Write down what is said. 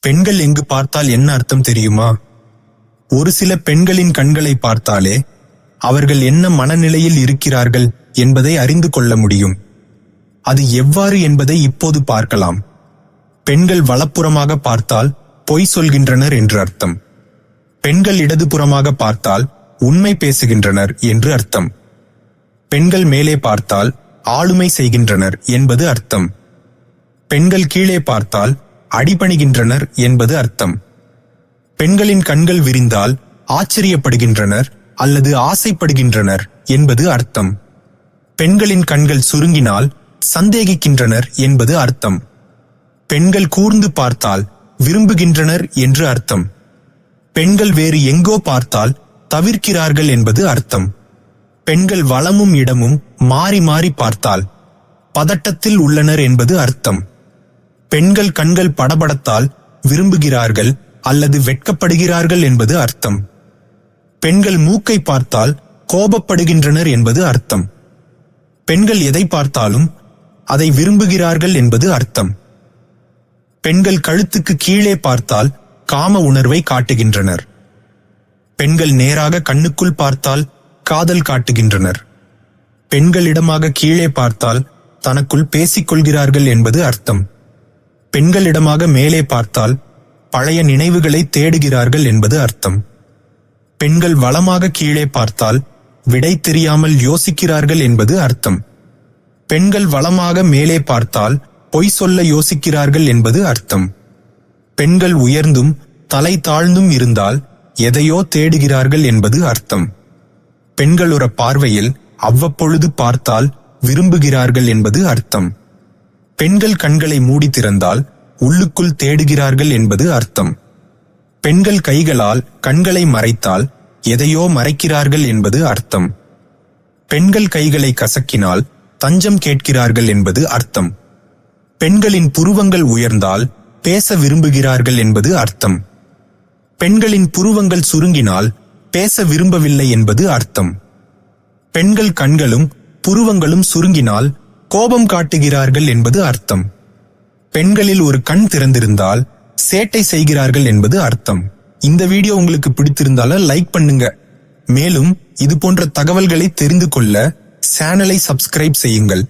பெண்கள் எங்கு பார்த்தால் என்ன அர்த்தம் தெரியுமா? ஒரு சில பெண்களின் கண்களை பார்த்தாலே அவர்கள் என்ன மனநிலையில் இருக்கிறார்கள் என்பதை அறிந்து கொள்ள முடியும். அது எவ்வாறு என்பதை இப்போது பார்க்கலாம். பெண்கள் வலப்புறமாக பார்த்தால் பொய் சொல்கின்றனர் என்று அர்த்தம். பெண்கள் இடதுபுறமாக பார்த்தால் உண்மை பேசுகின்றனர் என்று அர்த்தம். பெண்கள் மேலே பார்த்தால் ஆளுமை செய்கின்றனர் என்பது அர்த்தம். பெண்கள் கீழே பார்த்தால் அடிபணிகின்றனர் என்பது அர்த்தம். பெண்களின் கண்கள் விரிந்தால் ஆச்சரியப்படுகின்றனர் அல்லது ஆசைப்படுகின்றனர் என்பது அர்த்தம். பெண்களின் கண்கள் சுருங்கினால் சந்தேகிக்கின்றனர் என்பது அர்த்தம். பெண்கள் கூர்ந்து பார்த்தால் விரும்புகின்றனர் என்று அர்த்தம். பெண்கள் வேறு எங்கோ பார்த்தால் தவிர்க்கிறார்கள் என்பது அர்த்தம். பெண்கள் வலமும் இடமும் மாறி மாறி பார்த்தால் பதட்டத்தில் உள்ளனர் என்பது அர்த்தம். பெண்கள் கண்கள் படபடத்தால் விரும்புகிறார்கள் அல்லது வெட்கப்படுகிறார்கள் என்பது அர்த்தம். பெண்கள் மூக்கை பார்த்தால் கோபப்படுகின்றனர் என்பது அர்த்தம். பெண்கள் எதை பார்த்தாலும் அதை விரும்புகிறார்கள் என்பது அர்த்தம். பெண்கள் கழுத்துக்கு கீழே பார்த்தால் காம உணர்வை காட்டுகின்றனர். பெண்கள் நேராக கண்ணுக்குள் பார்த்தால் காதல் காட்டுகின்றனர். பெண்கள் இடமாக கீழே பார்த்தால் தனக்குள் பேசிக் கொள்கிறார்கள் என்பது அர்த்தம். பெண்கள் இடமாக மேலே பார்த்தால் பழைய நினைவுகளை தேடுகிறார்கள் என்பது அர்த்தம். பெண்கள் வலமாக கீழே பார்த்தால் விடை தெரியாமல் யோசிக்கிறார்கள் என்பது அர்த்தம். பெண்கள் வலமாக மேலே பார்த்தால் பொய் சொல்ல யோசிக்கிறார்கள் என்பது அர்த்தம். பெண்கள் உயர்ந்தும் தலை தாழ்ந்தும் இருந்தால் எதையோ தேடுகிறார்கள் என்பது அர்த்தம். பெண்கள் ஒரு பார்வையில் அவ்வப்பொழுது பார்த்தால் விரும்புகிறார்கள் என்பது அர்த்தம். பெண்கள் கண்களை மூடி திறந்தால் உள்ளுக்குள் தேடுகிறார்கள் என்பது அர்த்தம். பெண்கள் கைகளால் கண்களை மறைத்தால் எதையோ மறைக்கிறார்கள் என்பது அர்த்தம். பெண்கள் கைகளை கசக்கினால் தஞ்சம் கேட்கிறார்கள் என்பது அர்த்தம். பெண்களின் புருவங்கள் உயர்ந்தால் பேச விரும்புகிறார்கள் என்பது அர்த்தம். பெண்களின் புருவங்கள் சுருங்கினால் பேச விரும்பவில்லை என்பது அர்த்தம். பெண்கள் கண்களும் புருவங்களும் சுருங்கினால் கோபம் காட்டுகிறார்கள் என்பது அர்த்தம். பெண்களில் ஒரு கண் திறந்திருந்தால் சேட்டை செய்கிறார்கள் என்பது அர்த்தம். இந்த வீடியோ உங்களுக்கு பிடித்திருந்தால லைக் பண்ணுங்க. மேலும் இது போன்ற தகவல்களை தெரிந்து கொள்ள சேனலை சப்ஸ்கிரைப் செய்யுங்கள்.